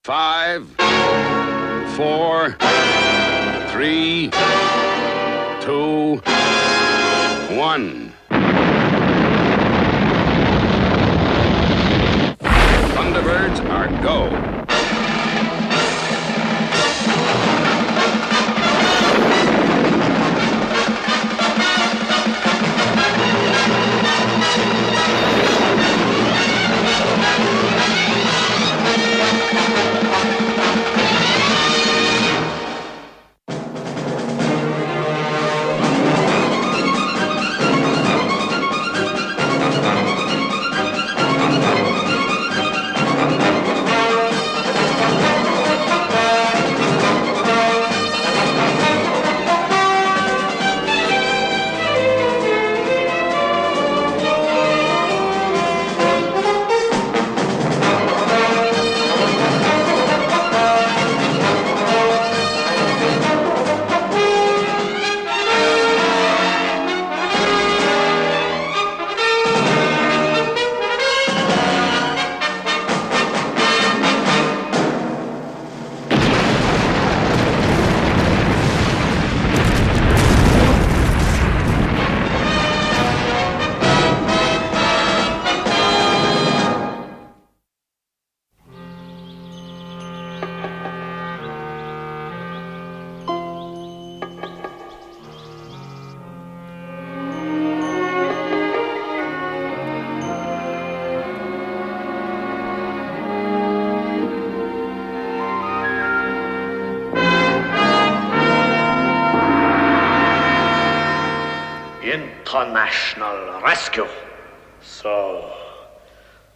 5, 4, 3, 2, 1. Thunderbirds are go. International rescue. So,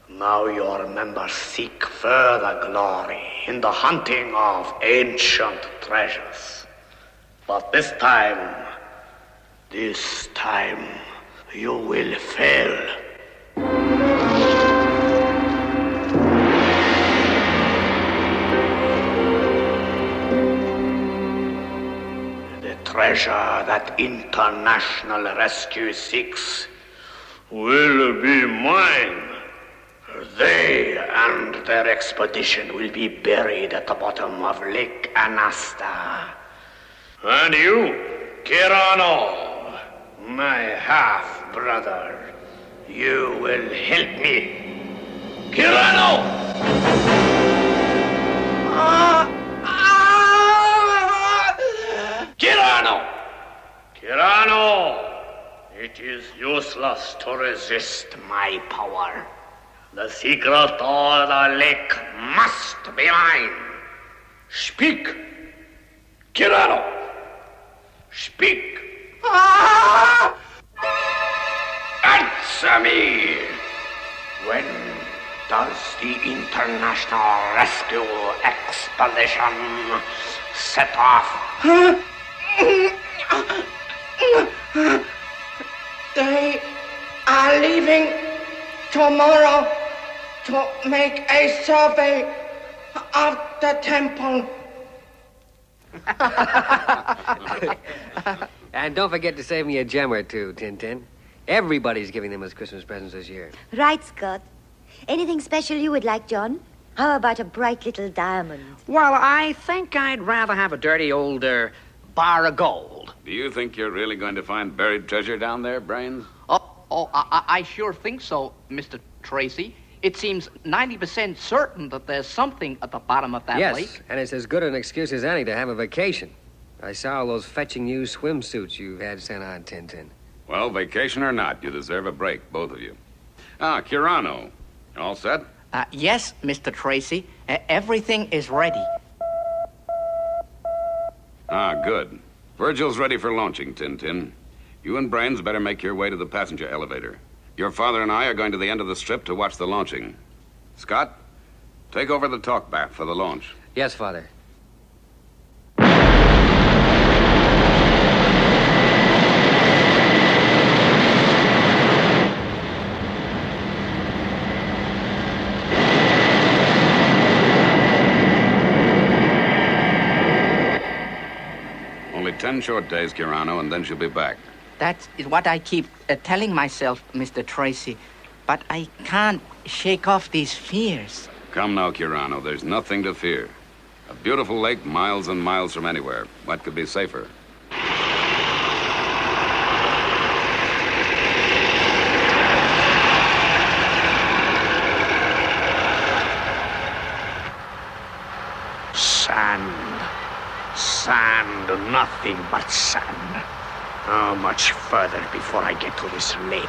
now your members seek further glory in the hunting of ancient treasures. But this time, you will fail. Treasure that International Rescue seeks will be mine. They and their expedition will be buried at the bottom of Lake Anasta. And you, Kirano, my half-brother, you will help me. Kirano! Kirano! It is useless to resist my power. The secret of the lake must be mine. Speak! Kirano! Speak! Answer me! When does the International Rescue Expedition set off? They are leaving tomorrow to make a survey of the temple. And don't forget to save me a gem or two, Tintin. Everybody's giving them as Christmas presents this year. Right, Scott. Anything special you would like, John? How about a bright little diamond? Well, I think I'd rather have a dirty old bar of gold. Do you think you're really going to find buried treasure down there, Brains? I sure think so, Mr. Tracy. It seems 90% certain that there's something at the bottom of that lake. Yes, and it's as good an excuse as any to have a vacation. I saw all those fetching new swimsuits you had sent on, Tintin. Well, vacation or not, you deserve a break, both of you. Kirano, all set? Yes, Mr. Tracy. Everything is ready. Good. Virgil's ready for launching, Tintin. You and Brains better make your way to the passenger elevator. Your father and I are going to the end of the strip to watch the launching. Scott, take over the talk bath for the launch. Yes, Father. Only 10 short days, Kirano, and then she'll be back. That is what I keep telling myself, Mr. Tracy. But I can't shake off these fears. Come now, Kirano. There's nothing to fear. A beautiful lake miles and miles from anywhere. What could be safer? Sand. Sand, nothing but sand. How much further before I get to this lake?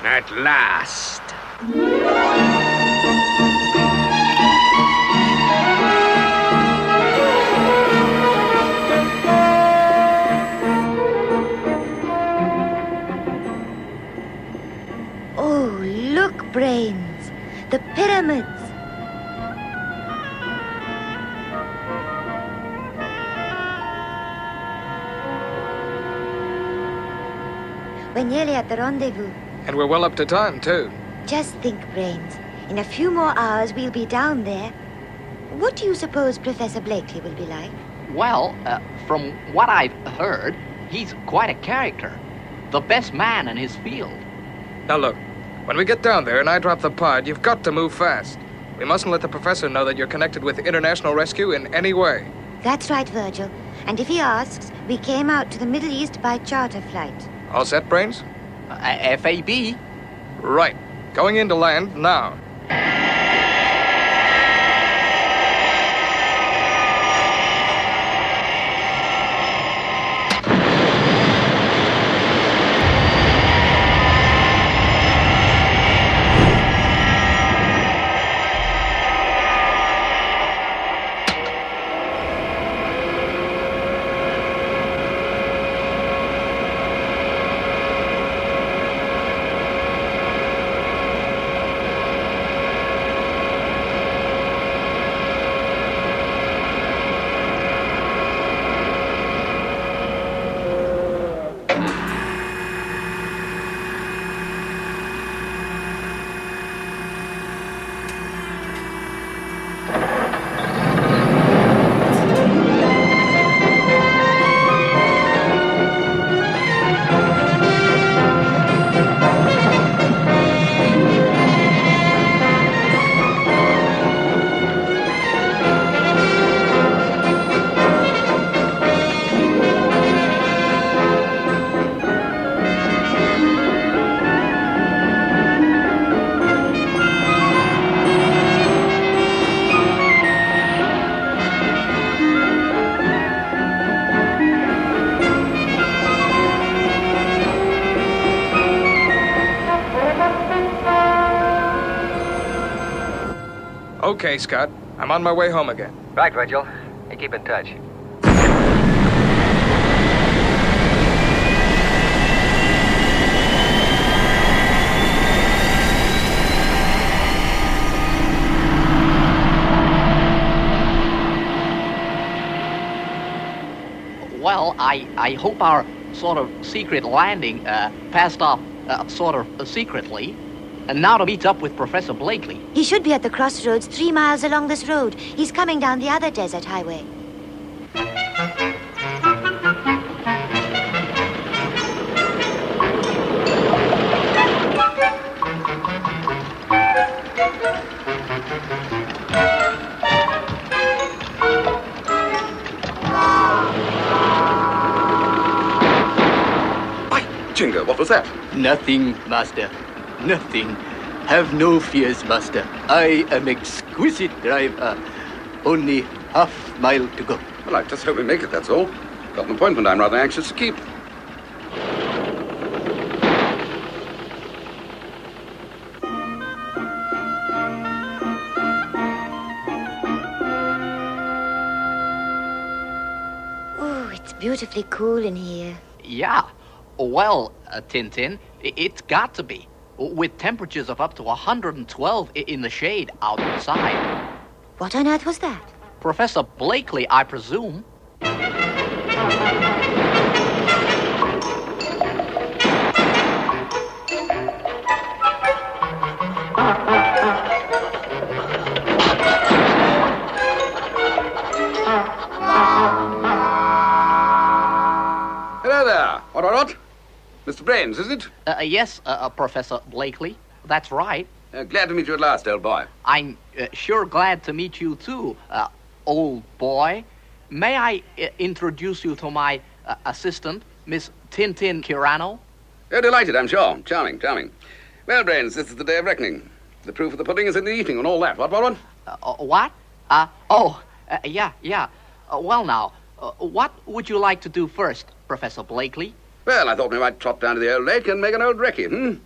At last. Oh, look, Brains. The pyramids. We're nearly at the rendezvous. And we're well up to time, too. Just think, Brains. In a few more hours, we'll be down there. What do you suppose Professor Blakely will be like? Well, from what I've heard, he's quite a character. The best man in his field. Now look, when we get down there and I drop the pod, you've got to move fast. We mustn't let the professor know that you're connected with international rescue in any way. That's right, Virgil. And if he asks, we came out to the Middle East by charter flight. All set, Brains? FAB? Right. Going in to land now. Okay, Scott. I'm on my way home again. Right, Virgil. You keep in touch. Well, I hope our sort of secret landing passed off sort of secretly. And now to meet up with Professor Blakely. He should be at the crossroads 3 miles along this road. He's coming down the other desert highway. By Jingo, what was that? Nothing, Master. Nothing. Have no fears, Master. I am exquisite driver. Only half-mile to go. Well, I just hope we make it, that's all. Got an appointment I'm rather anxious to keep. Oh, it's beautifully cool in here. Yeah. Well, Tintin, it's got to be. With temperatures of up to 112 in the shade outside. What on earth was that? Professor Blakely, I presume. Brains, is it? Yes, Professor Blakely. That's right. Glad to meet you at last, old boy. I'm sure glad to meet you, too, old boy. May I introduce you to my assistant, Miss Tintin Kirano? Oh, delighted, I'm sure. Charming, charming. Well, Brains, this is the day of reckoning. The proof of the pudding is in the eating and all that. What? What? Yeah. Well, now, what would you like to do first, Professor Blakely? Well, I thought we might trot down to the old lake and make an old recce,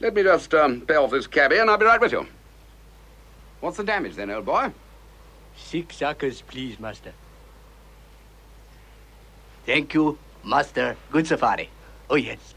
Let me just pay off this cabbie and I'll be right with you. What's the damage then, old boy? 6 acres, please, master. Thank you, master. Good safari. Oh, yes.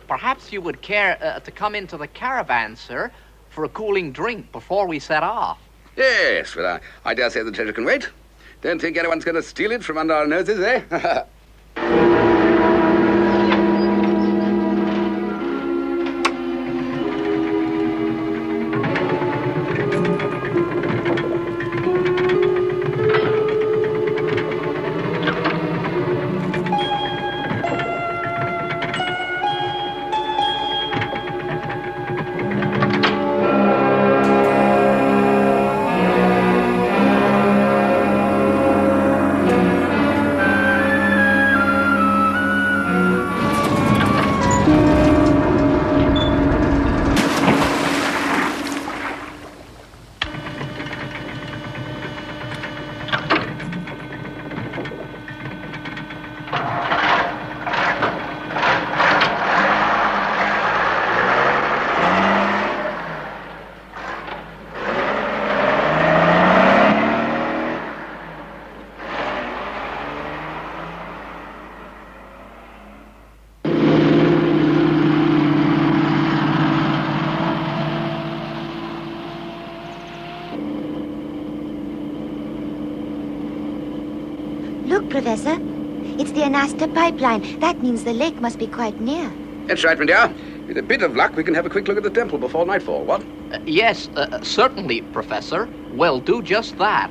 Perhaps you would care to come into the caravan, sir, for a cooling drink before we set off. Yes, well, I dare say the treasure can wait. Don't think anyone's going to steal it from under our noses, eh? Look, Professor. It's the Anasta pipeline. That means the lake must be quite near. That's right, my dear. With a bit of luck, we can have a quick look at the temple before nightfall, what? Yes, certainly, Professor. We'll do just that.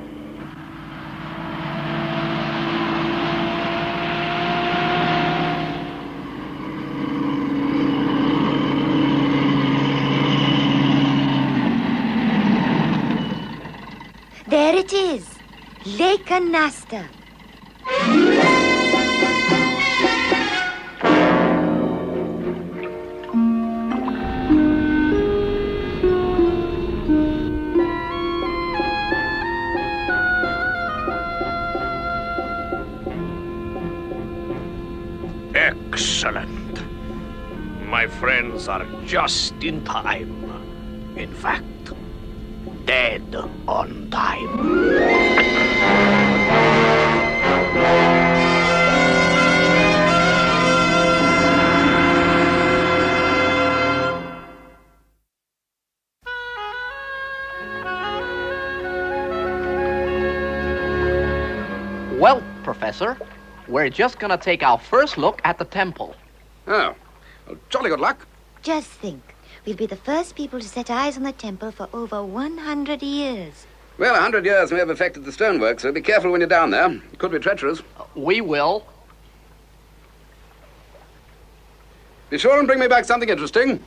There it is. Lake Anasta. Excellent. My friends are just in time. In fact, dead on time. Well, Professor, we're just gonna take our first look at the temple. Oh, well, jolly good luck. Just think. We'll be the first people to set eyes on the temple for over 100 years. Well, 100 years may have affected the stonework, so be careful when you're down there. It could be treacherous. We will. Be sure and bring me back something interesting.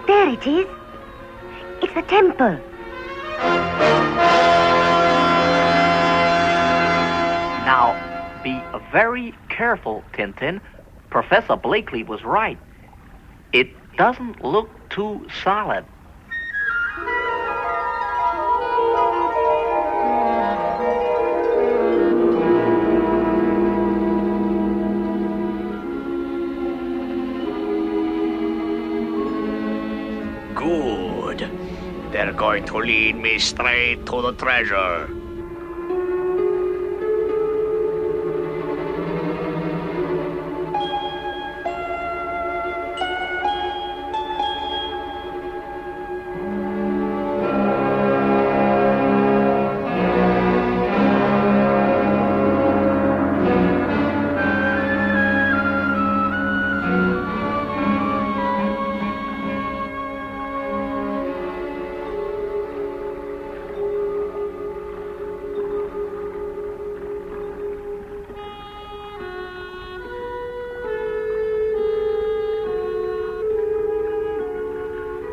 There it is. It's the temple. Now, be very careful, Tintin. Professor Blakely was right. It doesn't look too solid. Good. They're going to lead me straight to the treasure.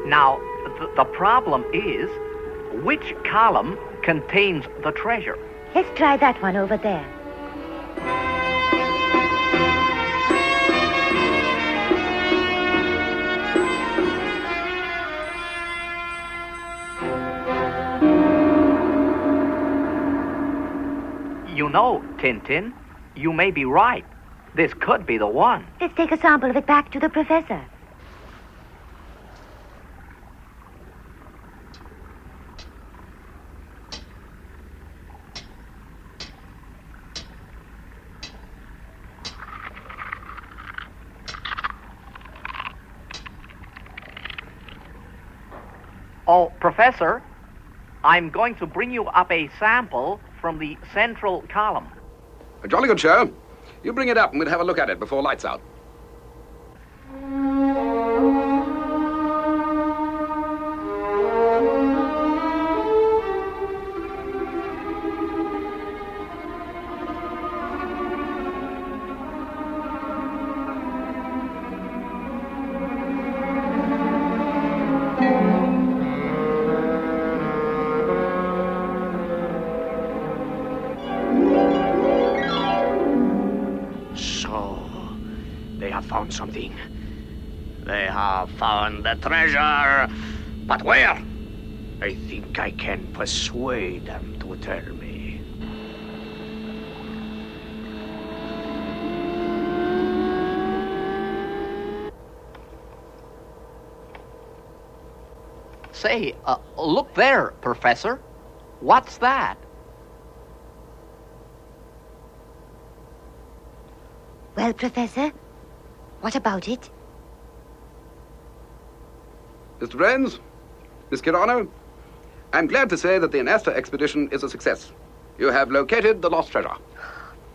Now, the problem is, which column contains the treasure? Let's try that one over there. You know, Tintin, you may be right. This could be the one. Let's take a sample of it back to the professor. Oh, Professor, I'm going to bring you up a sample from the central column. A jolly good show. You bring it up and we'll have a look at it before lights out. Found something. They have found the treasure. But where? I think I can persuade them to tell me. Say, look there, Professor. What's that? Well, Professor, what about it? Mr. Brains, Miss Kirano, I'm glad to say that the Anasta expedition is a success. You have located the lost treasure.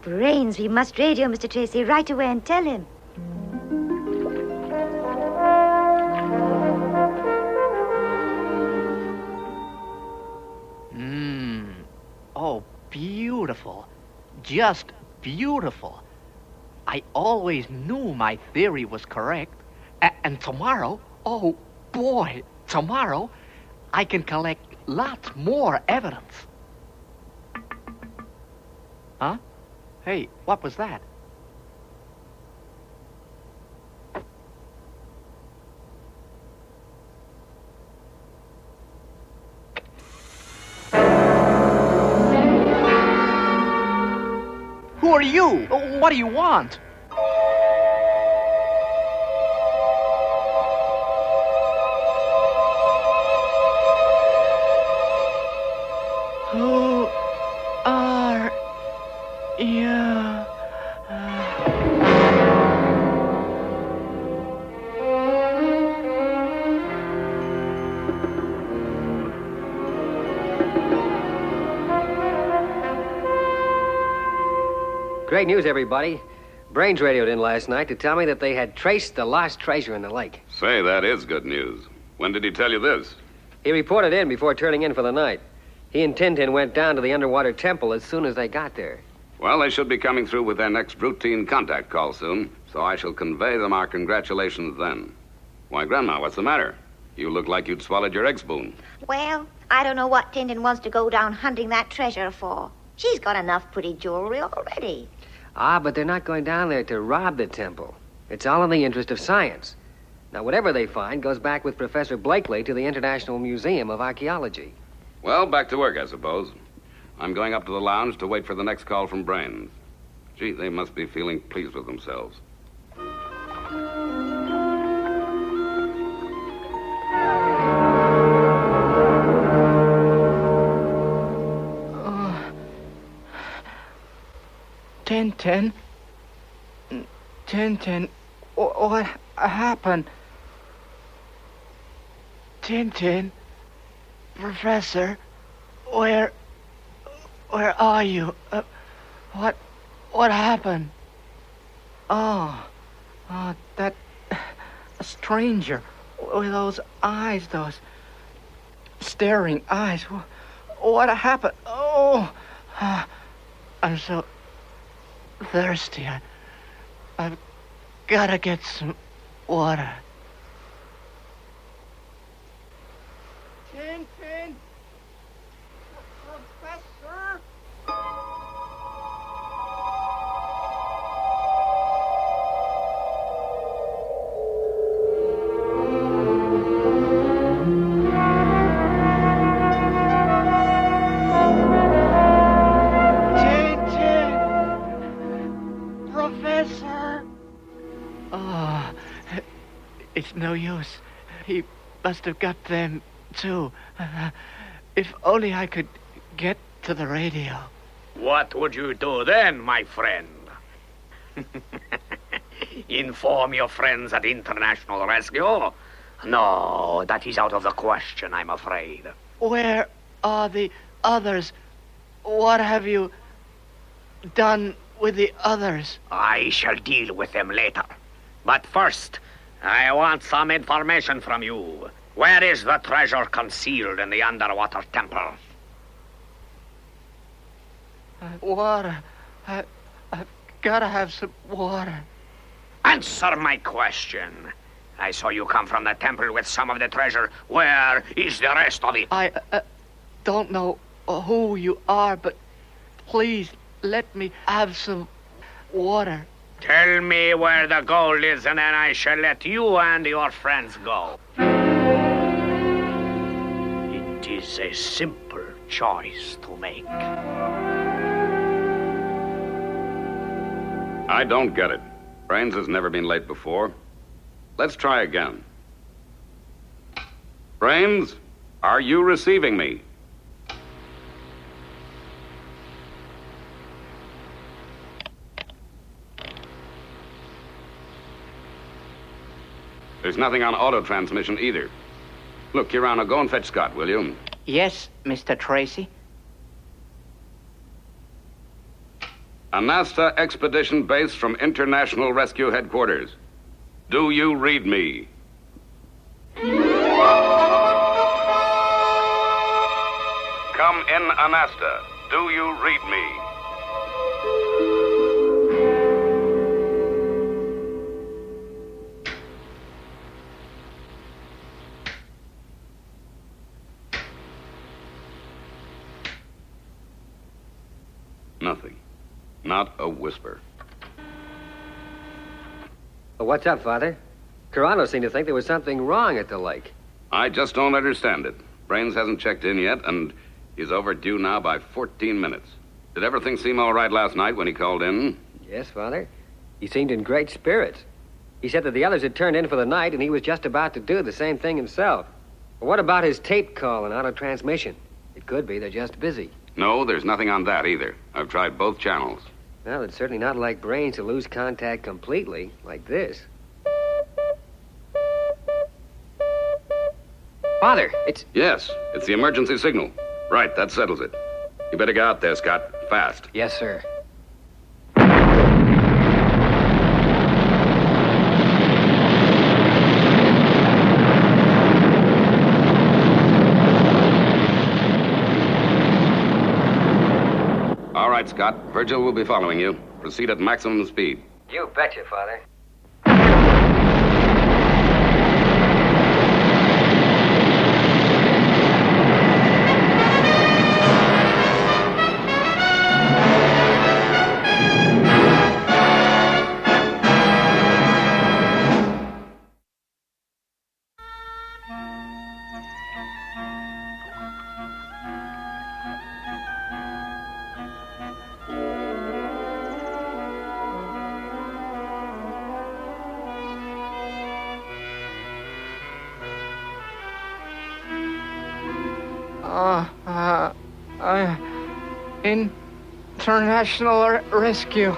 Brains, we must radio Mr. Tracy right away and tell him. Oh, beautiful. Just beautiful. I always knew my theory was correct. And tomorrow, oh boy, tomorrow, I can collect lots more evidence. Huh? Hey, what was that? Who are you? What do you want? Who are you? Great news, everybody. Brains radioed in last night to tell me that they had traced the lost treasure in the lake. Say, that is good news. When did he tell you this? He reported in before turning in for the night. He and Tintin went down to the underwater temple as soon as they got there. Well, they should be coming through with their next routine contact call soon, so I shall convey them our congratulations then. Why, Grandma, what's the matter? You look like you'd swallowed your egg spoon. Well, I don't know what Tintin wants to go down hunting that treasure for. She's got enough pretty jewelry already. Ah, but they're not going down there to rob the temple. It's all in the interest of science. Now, whatever they find goes back with Professor Blakely to the International Museum of Archaeology. Well, back to work, I suppose. I'm going up to the lounge to wait for the next call from Brains. Gee, they must be feeling pleased with themselves. Tintin? Tintin, what happened? Tintin? Professor, where are you? What happened? Oh, that stranger with those eyes, those staring eyes. What happened? Oh, I'm so thirsty. I've got to get some water. Tintin! Professor? Tintin! Professor! Oh, it's no use. He must have got them, too. If only I could get to the radio. What would you do then, my friend? Inform your friends at International Rescue? No, that is out of the question, I'm afraid. Where are the others? What have you done with the others? I shall deal with them later. But first, I want some information from you. Where is the treasure concealed in the underwater temple? Water. I've got to have some water. Answer my question. I saw you come from the temple with some of the treasure. Where is the rest of it? I don't know who you are, but please let me have some water. Tell me where the gold is, and then I shall let you and your friends go. It is a simple choice to make. I don't get it. Brains has never been late before. Let's try again. Brains, are you receiving me? There's nothing on auto transmission either. Look, Kirana, go and fetch Scott, will you? Yes, Mr. Tracy. Anasta Expedition Base from International Rescue Headquarters. Do you read me? Come in, Anasta. Do you read me? Nothing. Not a whisper. Well, what's up, Father? Carano seemed to think there was something wrong at the lake. I just don't understand it. Brains hasn't checked in yet, and he's overdue now by 14 minutes. Did everything seem all right last night when he called in? Yes, Father. He seemed in great spirits. He said that the others had turned in for the night, and he was just about to do the same thing himself. But what about his tape call and auto transmission? It could be they're just busy. No, there's nothing on that either. I've tried both channels. Well, it's certainly not like Brains to lose contact completely, like this. Father, it's... Yes, it's the emergency signal. Right, that settles it. You better get out there, Scott. Fast. Yes, sir. All right, Scott. Virgil will be following you. Proceed at maximum speed. You betcha, Father. International rescue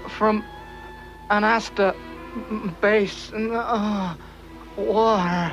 from Anasta base in the water.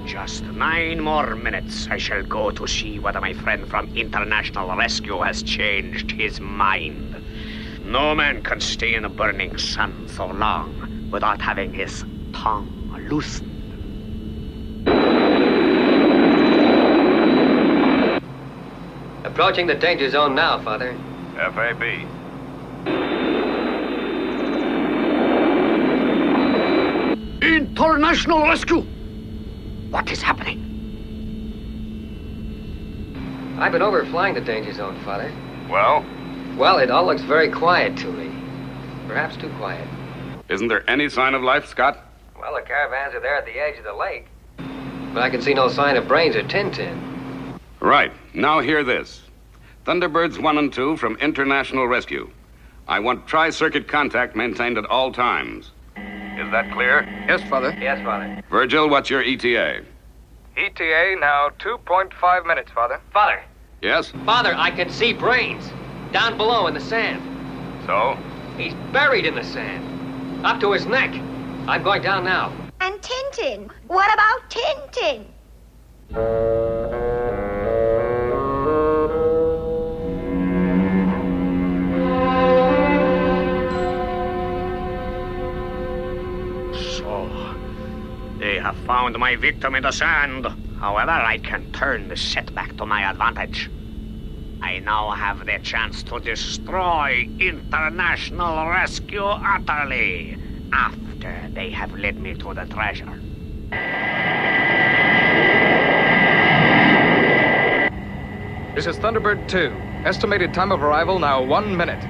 Just 9 more minutes, I shall go to see whether my friend from International Rescue has changed his mind. No man can stay in a burning sun so long without having his tongue loosened. Approaching the danger zone now, Father. FAB. International rescue! What is happening? I've been overflying the danger zone, Father. Well, Well, it all looks very quiet to me. Perhaps too quiet. isn't there any sign of life, Scott? Well, the caravans are there at the edge of the lake. But I can see no sign of Brains or Tintin. Right. Now hear this. Thunderbirds 1 and 2 from International Rescue. I want tri-circuit contact maintained at all times. Is that clear? Yes, Father. Yes, Father. Virgil, what's your ETA? ETA now 2.5 minutes, Father. Father! Yes? Father, I can see Brains. Down below in the sand. So? He's buried in the sand. Up to his neck. I'm going down now. And Tintin? What about Tintin? So, they have found my victim in the sand. However, I can turn the setback to my advantage. I now have the chance to destroy International Rescue utterly after they have led me to the treasure. This is Thunderbird 2. Estimated time of arrival now 1 minute.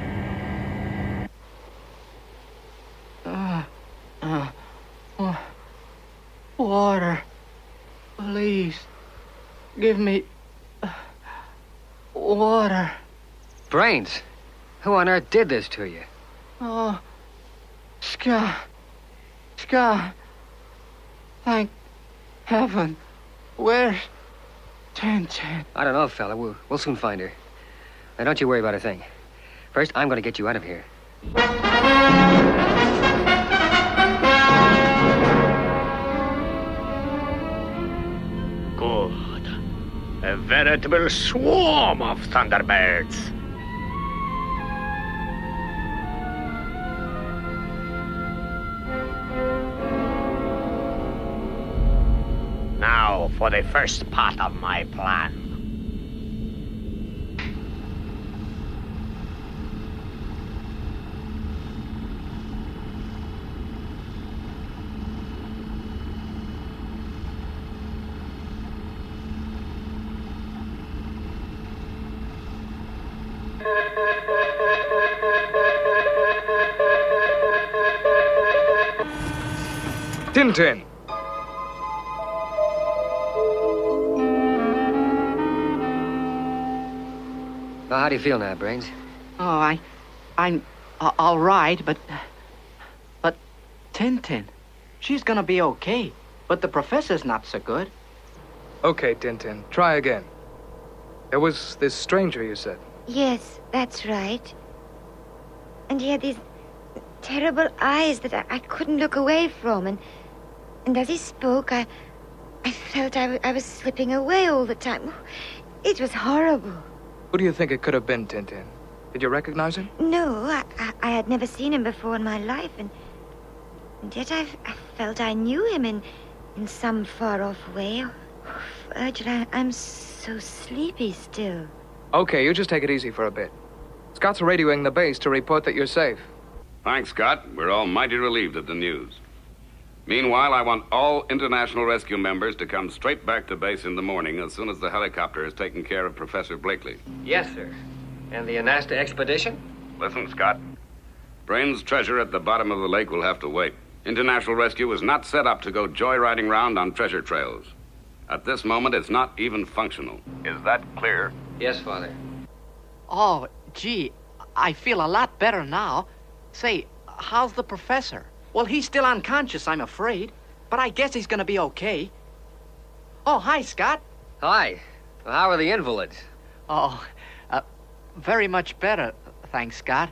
Water. Please. Give me... water. Brains? Who on earth did this to you? Oh. Scott. Scott. Thank heaven. Where's Tintin? I don't know, fella. We'll soon find her. Now, don't you worry about a thing. First, I'm going to get you out of here. Good. A veritable swarm of Thunderbirds. Now for the first part of my plan. Tintin! Well, how do you feel now, Brains? Oh, I'm all right, but Tintin, she's gonna be okay. But the professor's not so good. Okay, Tintin, try again. There was this stranger, you said. Yes, that's right. And he had these terrible eyes that I couldn't look away from. And as he spoke, I felt I was slipping away all the time. It was horrible. Who do you think it could have been, Tintin? Did you recognize him? No, I had never seen him before in my life, and yet I felt I knew him in some far-off way. Oh, Virgil, I'm so sleepy still. Okay, you just take it easy for a bit. Scott's radioing the base to report that you're safe. Thanks, Scott. We're all mighty relieved at the news. Meanwhile, I want all International Rescue members to come straight back to base in the morning as soon as the helicopter has taken care of Professor Blakely. Yes, sir. And the Anasta expedition? Listen, Scott. Brain's treasure at the bottom of the lake will have to wait. International Rescue was not set up to go joyriding round on treasure trails. At this moment, it's not even functional. Is that clear? Yes, Father. Oh, gee, I feel a lot better now. Say, how's the professor? Well, he's still unconscious, I'm afraid. But I guess he's gonna be okay. Oh, hi, Scott. Hi. Well, how are the invalids? Oh, very much better, thanks, Scott.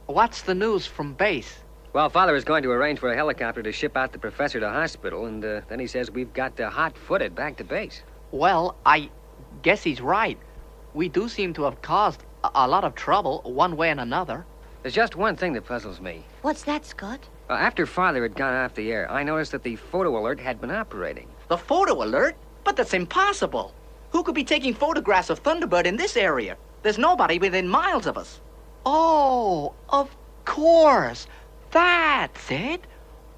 What's the news from base? Well, Father is going to arrange for a helicopter to ship out the professor to hospital, and then he says we've got hot-footed back to base. Well, I guess he's right. We do seem to have caused a lot of trouble, one way and another. There's just one thing that puzzles me. What's that, Scott? After Father had gone off the air, I noticed that the photo alert had been operating. The photo alert? But that's impossible. Who could be taking photographs of Thunderbird in this area? There's nobody within miles of us. Oh, of course. That's it.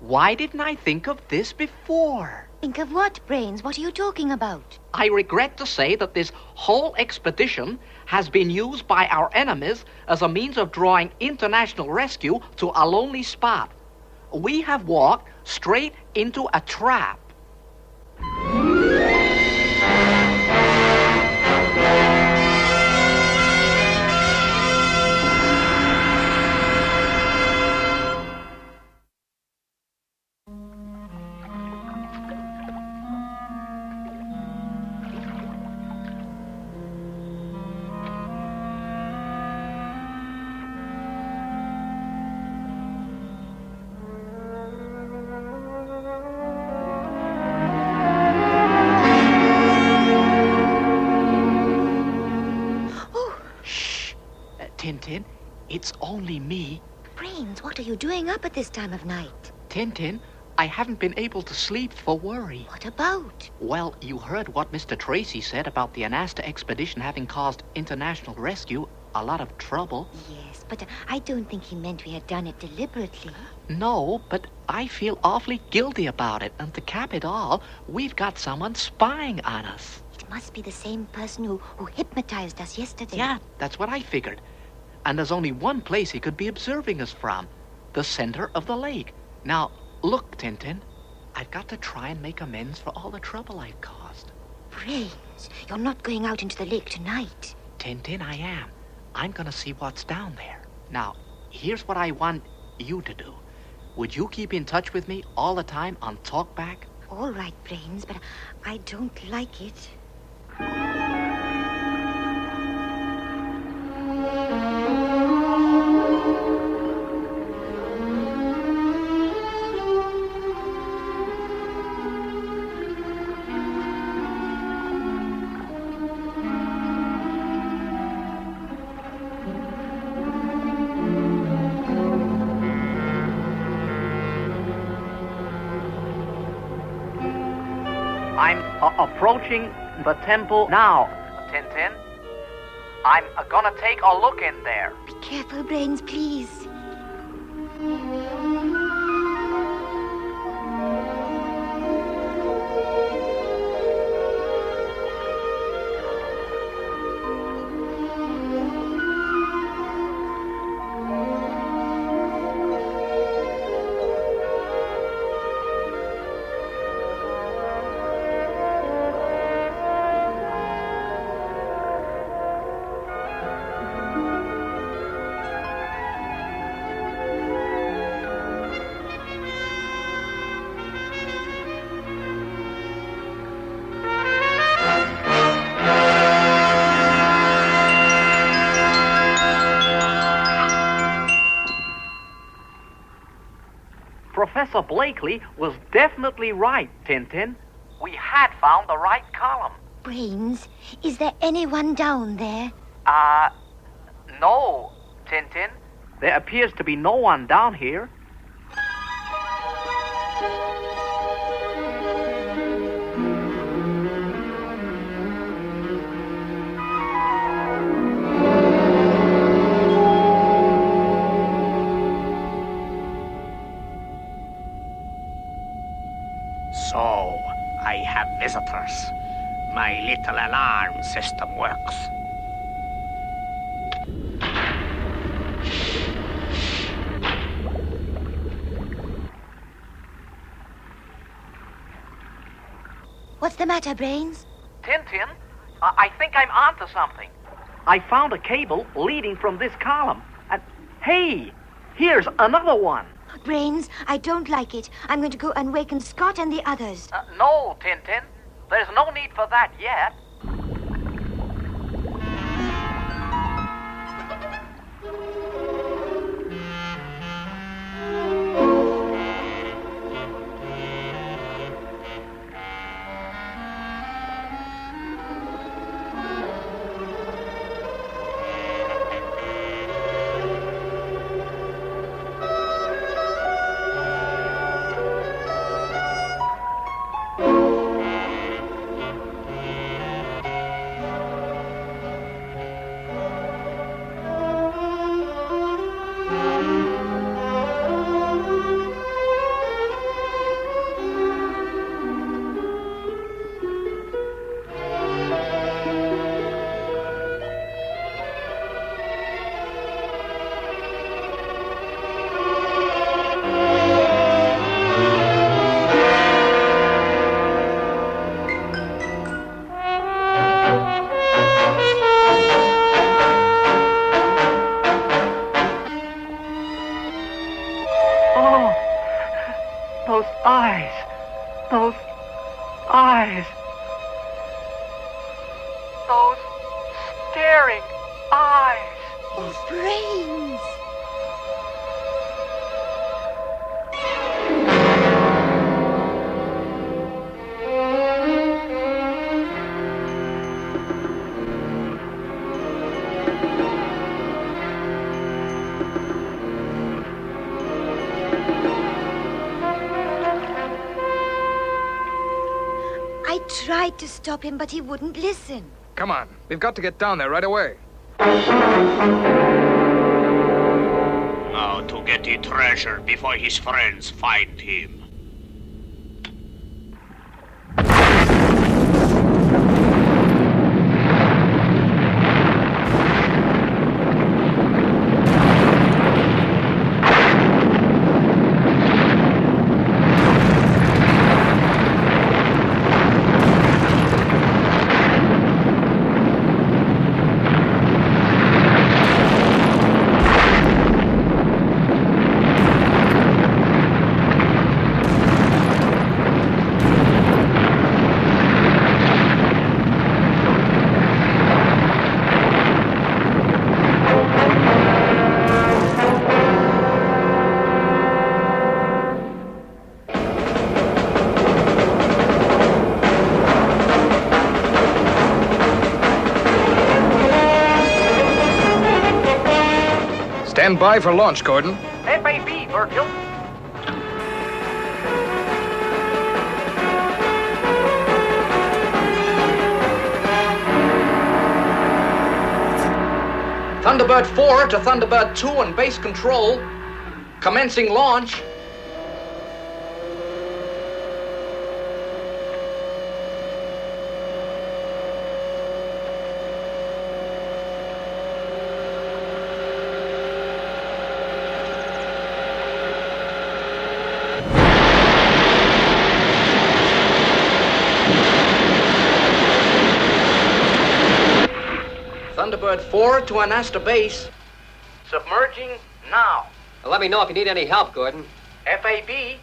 Why didn't I think of this before? Think of what, Brains? What are you talking about? I regret to say that this whole expedition has been used by our enemies as a means of drawing international rescue to a lonely spot. We have walked straight into a trap. Tintin, it's only me. Brains, what are you doing up at this time of night? Tintin, I haven't been able to sleep for worry. What about? Well, you heard what Mr. Tracy said about the Anasta expedition having caused international rescue a lot of trouble. Yes, but I don't think he meant we had done it deliberately. No, but I feel awfully guilty about it. And to cap it all, we've got someone spying on us. It must be the same person who hypnotized us yesterday. Yeah, that's what I figured. And there's only one place he could be observing us from. The center of the lake. Now, look, Tintin. I've got to try and make amends for all the trouble I've caused. Brains, you're not going out into the lake tonight. Tintin, I am. I'm gonna see what's down there. Now, here's what I want you to do. Would you keep in touch with me all the time on Talkback? All right, Brains, but I don't like it. I'm approaching the temple now, Tintin. I'm gonna take a look in there. Be careful, Brains, please. Professor Blakely was definitely right, Tintin. We had found the right column. Brains, is there anyone down there? No, Tintin. There appears to be no one down here. So, I have visitors. My little alarm system works. What's the matter, Brains? Tintin, I think I'm onto something. I found a cable leading from this column. And, hey, here's another one. Brains, I don't like it. I'm going to go and waken Scott and the others. No, Tintin. There's no need for that yet. Oh, brains! I tried to stop him, but he wouldn't listen. Come on. We've got to get down there right away. Now to get the treasure before his friends find him. Stand by for launch, Gordon. FAB, Virgil. Thunderbird 4 to Thunderbird 2 on base control. Commencing launch. Thunderbird 4 to Anasta base. Submerging now. Well, let me know if you need any help, Gordon. FAB.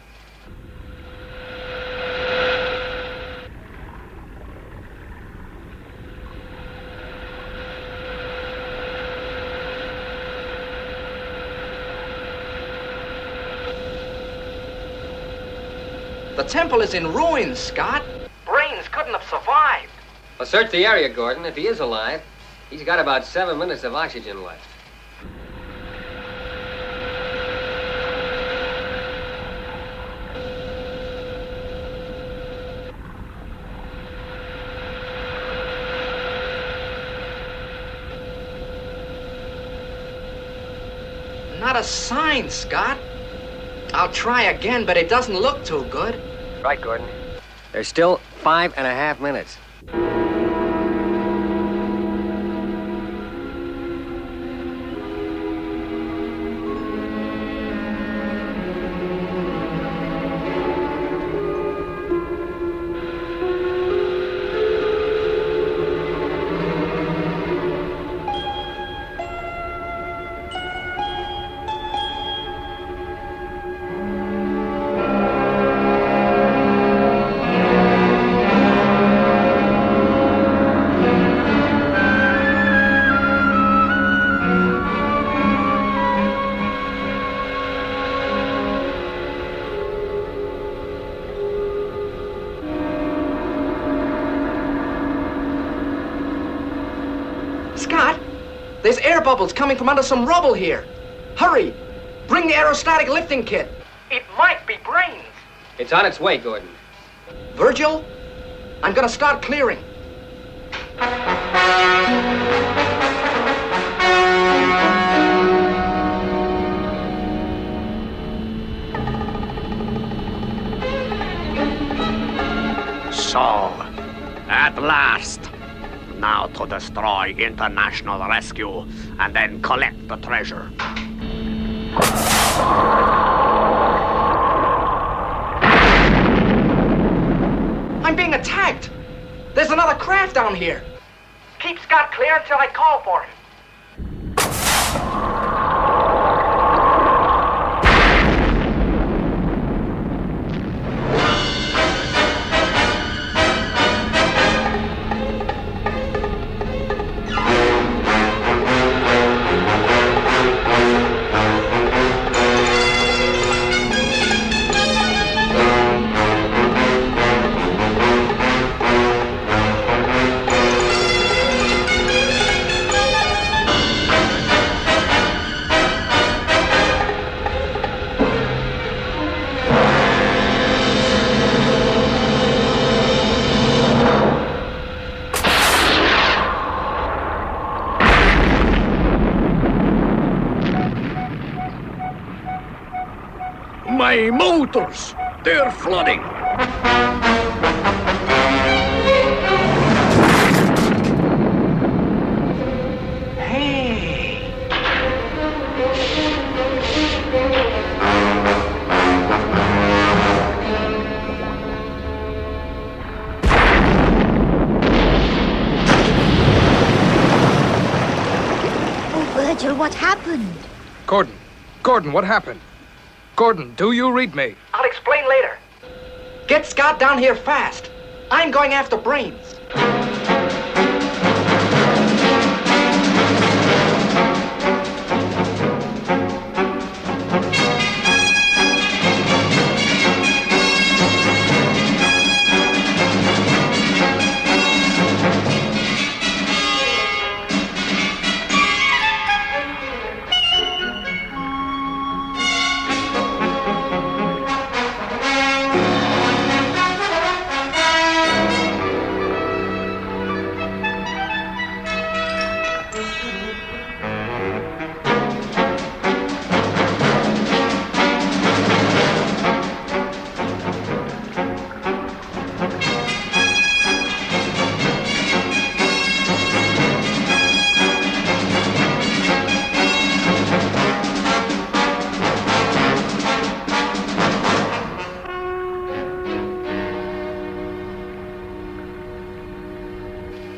The temple is in ruins, Scott. Brains couldn't have survived. Well, search the area, Gordon. If he is alive, he's got about 7 minutes of oxygen left. Not a sign, Scott. I'll try again, but it doesn't look too good. Right, Gordon. There's still 5.5 minutes. Scott, there's air bubbles coming from under some rubble here. Hurry! Bring the aerostatic lifting kit. It might be brains. It's on its way, Gordon. Virgil, I'm gonna start clearing. So, at last. Now to destroy international rescue and then collect the treasure. I'm being attacked. There's another craft down here. Keep Scott clear until I call for him. my motors! They're flooding! Virgil, what happened? Gordon, what happened? Gordon, do you read me? I'll explain later. Get Scott down here fast. I'm going after Brains.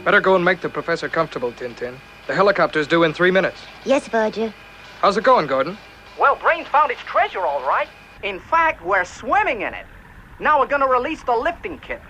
Better go and make the professor comfortable, Tintin. The helicopter's due in 3 minutes. Yes, Virgil. How's it going, Gordon? Well, Brains found its treasure, all right. In fact, we're swimming in it. Now we're gonna release the lifting kit.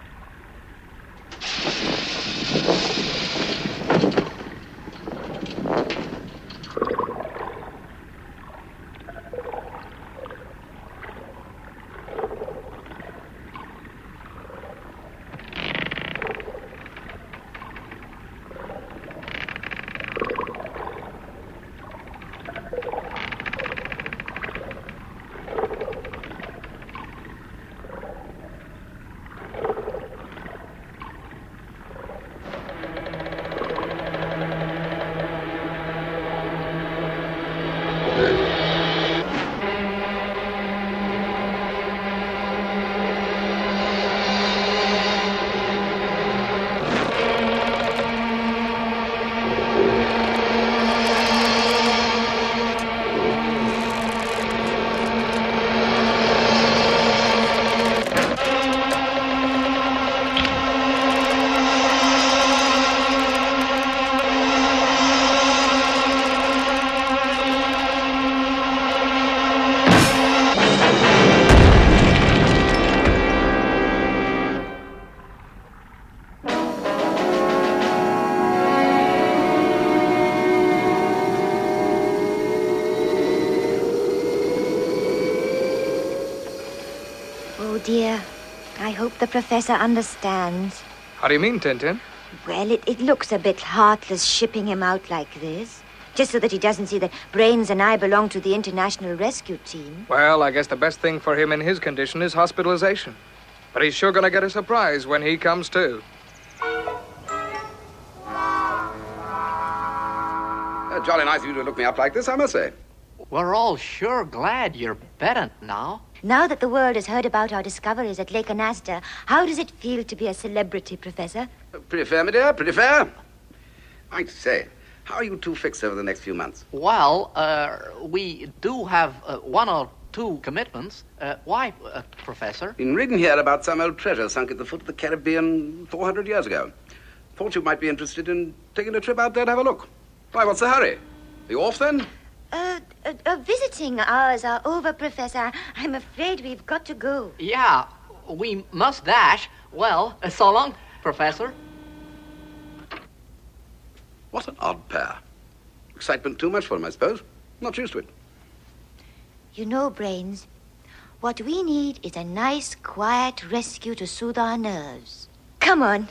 Oh, dear. I hope the professor understands. How do you mean, Tintin? Well, it looks a bit heartless shipping him out like this. Just so that he doesn't see that Brains and I belong to the International Rescue Team. Well, I guess the best thing for him in his condition is hospitalization. But he's sure gonna get a surprise when he comes to. Jolly nice of you to look me up like this, I must say. We're all sure glad you're better now. Now that the world has heard about our discoveries at Lake Anasta, how does it feel to be a celebrity, Professor? Pretty fair, my dear, pretty fair. I say, how are you two fixed over the next few months? Well, we do have 1 or 2 commitments. Why, Professor? Been reading here about some old treasure sunk at the foot of the Caribbean 400 years ago. Thought you might be interested in taking a trip out there to have a look. Why, what's the hurry? Are you off then? Visiting hours are over, Professor. I'm afraid we've got to go. Yeah, we must dash. Well, so long, Professor. What an odd pair. Excitement too much for him, I suppose. Not used to it. You know, Brains, what we need is a nice, quiet rescue to soothe our nerves. Come on,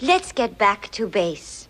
let's get back to base.